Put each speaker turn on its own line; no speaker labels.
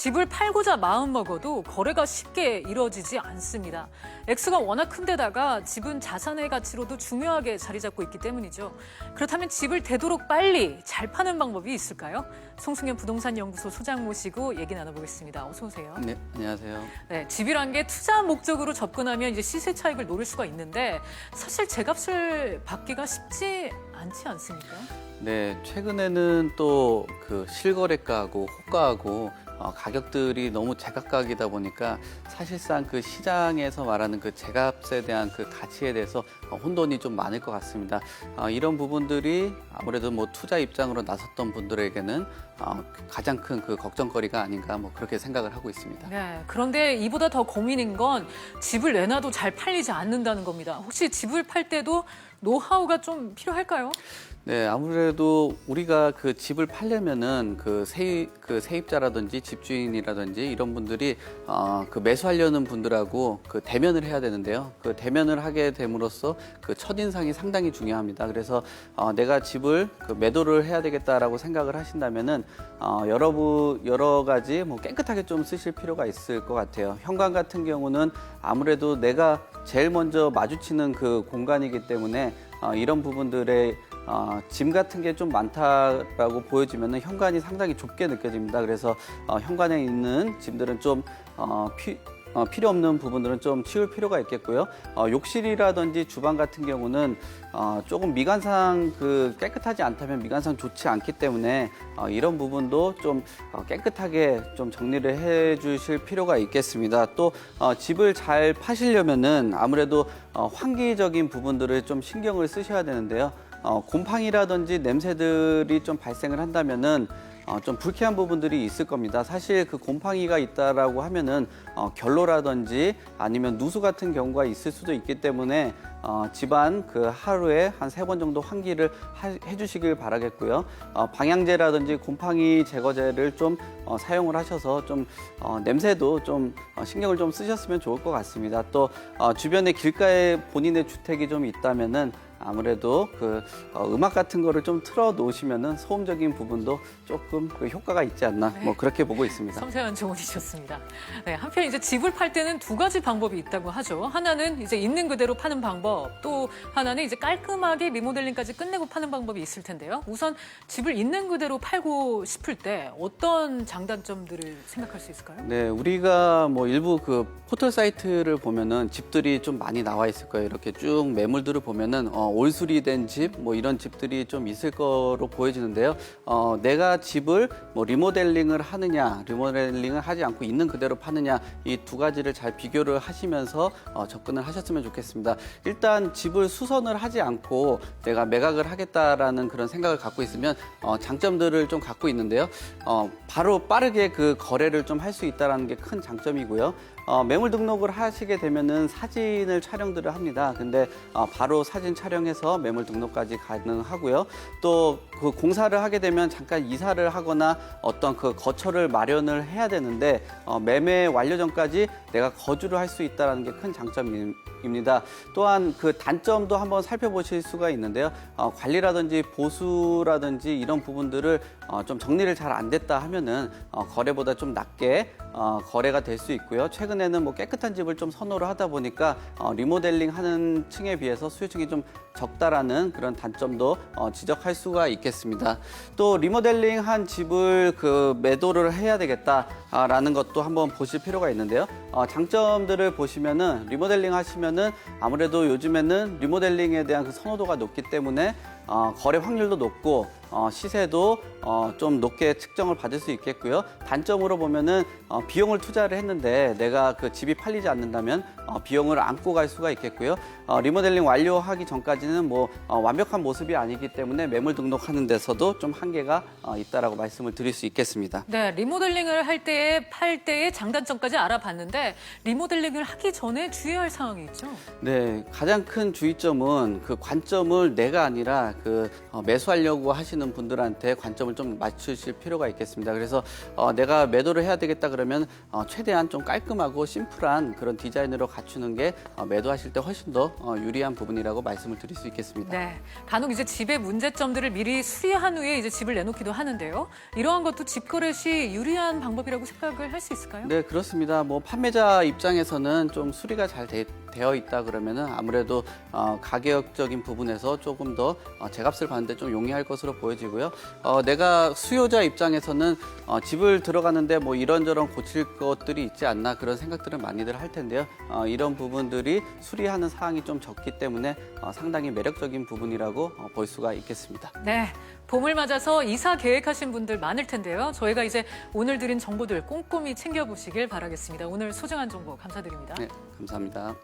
집을 팔고자 마음먹어도 거래가 쉽게 이루어지지 않습니다. 액수가 워낙 큰데다가 집은 자산의 가치로도 중요하게 자리 잡고 있기 때문이죠. 그렇다면 집을 되도록 빨리 잘 파는 방법이 있을까요? 송승현 부동산 연구소 소장 모시고 얘기 나눠보겠습니다. 어서 오세요.
네, 안녕하세요.
네, 집이란 게 투자 목적으로 접근하면 이제 시세 차익을 노릴 수가 있는데 사실 제값을 받기가 쉽지 않지 않습니까?
네, 최근에는 또 그 실거래가하고 호가하고 가격들이 너무 제각각이다 보니까 사실상 그 시장에서 말하는 그 제값에 대한 그 가치에 대해서 혼돈이 좀 많을 것 같습니다. 이런 부분들이 아무래도 뭐 투자 입장으로 나섰던 분들에게는 가장 큰 그 걱정거리가 아닌가 뭐 그렇게 생각을 하고 있습니다.
네, 그런데 이보다 더 고민인 건 집을 내놔도 잘 팔리지 않는다는 겁니다. 혹시 집을 팔 때도 노하우가 좀 필요할까요?
네, 아무래도 우리가 그 집을 팔려면은 그 세입자라든지 집주인이라든지 이런 분들이 그 매수하려는 분들하고 그 대면을 해야 되는데요. 그 대면을 하게 됨으로써 그 첫인상이 상당히 중요합니다. 그래서 내가 집을 그 매도를 해야 되겠다라고 생각을 하신다면은 여러 가지 뭐 깨끗하게 좀 쓰실 필요가 있을 것 같아요. 현관 같은 경우는 아무래도 내가 제일 먼저 마주치는 그 공간이기 때문에 이런 부분들의 짐 같은 게 좀 많다라고 보여지면 현관이 상당히 좁게 느껴집니다. 그래서 현관에 있는 짐들은 좀 필요 없는 부분들은 좀 치울 필요가 있겠고요. 욕실이라든지 주방 같은 경우는 조금 미관상 깨끗하지 않다면 미관상 좋지 않기 때문에 이런 부분도 좀 깨끗하게 좀 정리를 해 주실 필요가 있겠습니다. 또 집을 잘 파시려면은 아무래도 환기적인 부분들을 좀 신경을 쓰셔야 되는데요. 곰팡이라든지 냄새들이 좀 발생을 한다면은 좀 불쾌한 부분들이 있을 겁니다. 사실 그 곰팡이가 있다라고 하면은 결로라든지 아니면 누수 같은 경우가 있을 수도 있기 때문에 집안 그 하루에 한 3번 정도 환기를 해주시길 바라겠고요. 방향제라든지 곰팡이 제거제를 좀 사용을 하셔서 좀 냄새도 좀 신경을 좀 쓰셨으면 좋을 것 같습니다. 또 주변에 길가에 본인의 주택이 좀 있다면은 아무래도 그 음악 같은 거를 좀 틀어 놓으시면은 소음적인 부분도 조금 그 효과가 있지 않나 뭐 그렇게 보고 있습니다.
섬세한 조언이셨습니다. 네, 한편 이제 집을 팔 때는 두 가지 방법이 있다고 하죠. 하나는 이제 있는 그대로 파는 방법, 또 하나는 이제 깔끔하게 리모델링까지 끝내고 파는 방법이 있을 텐데요. 우선 집을 있는 그대로 팔고 싶을 때 어떤 장단점들을 생각할 수 있을까요?
네, 우리가 뭐 일부 그 포털 사이트를 보면은 집들이 좀 많이 나와 있을 거예요. 이렇게 쭉 매물들을 보면은 올수리 된 집, 뭐 이런 집들이 좀 있을 거로 보여지는데요. 내가 집을 뭐 리모델링을 하느냐, 리모델링을 하지 않고 있는 그대로 파느냐, 이 두 가지를 잘 비교를 하시면서 접근을 하셨으면 좋겠습니다. 일단 집을 수선을 하지 않고 내가 매각을 하겠다라는 그런 생각을 갖고 있으면 장점들을 좀 갖고 있는데요. 바로 빠르게 그 거래를 좀 할 수 있다는 게 큰 장점이고요. 매물 등록을 하시게 되면은 사진을 촬영들을 합니다. 근데 바로 사진 촬영해서 매물 등록까지 가능하고요. 또 그 공사를 하게 되면 잠깐 이사를 하거나 어떤 그 거처를 마련을 해야 되는데 매매 완료 전까지 내가 거주를 할 수 있다는 게 큰 장점입니다. 또한 그 단점도 한번 살펴보실 수가 있는데요. 관리라든지 보수라든지 이런 부분들을 좀 정리를 잘 안 됐다 하면은 거래보다 좀 낮게 거래가 될 수 있고요. 최근에는 뭐 깨끗한 집을 좀 선호를 하다 보니까 리모델링 하는 층에 비해서 수요층이 좀 적다라는 그런 단점도 지적할 수가 있겠습니다. 또 리모델링 한 집을 그 매도를 해야 되겠다라는 것도 한번 보실 필요가 있는데요. 장점들을 보시면은 리모델링 하시면은 아무래도 요즘에는 리모델링에 대한 그 선호도가 높기 때문에 거래 확률도 높고 시세도 좀 높게 측정을 받을 수 있겠고요. 단점으로 보면은 비용을 투자를 했는데 내가 그 집이 팔리지 않는다면 비용을 안고 갈 수가 있겠고요. 리모델링 완료하기 전까지는 뭐 완벽한 모습이 아니기 때문에 매물 등록하는 데서도 좀 한계가 있다라고 말씀을 드릴 수 있겠습니다.
네, 리모델링을 할 때에 팔 때의 장단점까지 알아봤는데 리모델링을 하기 전에 주의할 사항이 있죠.
네, 가장 큰 주의점은 그 관점을 내가 아니라 그 매수하려고 하시는 분들한테 관점을 좀 맞추실 필요가 있겠습니다. 그래서 내가 매도를 해야 되겠다 그러면 최대한 좀 깔끔하고 심플한 그런 디자인으로 갖추는 게 매도하실 때 훨씬 더 유리한 부분이라고 말씀을 드릴 수 있겠습니다.
네, 간혹 이제 집의 문제점들을 미리 수리한 후에 이제 집을 내놓기도 하는데요. 이러한 것도 집거래 시 유리한 방법이라고 생각을 할 수 있을까요?
네, 그렇습니다. 뭐 판매자 입장에서는 좀 수리가 잘 되어 있다 그러면은 아무래도 가격적인 부분에서 조금 더 제값을 받는데 좀 용이할 것으로 보여지고요. 내가 수요자 입장에서는 집을 들어가는데 뭐 이런저런 고칠 것들이 있지 않나 그런 생각들을 많이들 할 텐데요. 이런 부분들이 수리하는 사항이 좀 적기 때문에 상당히 매력적인 부분이라고 볼 수가 있겠습니다.
네, 봄을 맞아서 이사 계획하신 분들 많을 텐데요. 저희가 이제 오늘 드린 정보들 꼼꼼히 챙겨보시길 바라겠습니다. 오늘 소중한 정보 감사드립니다.
네, 감사합니다.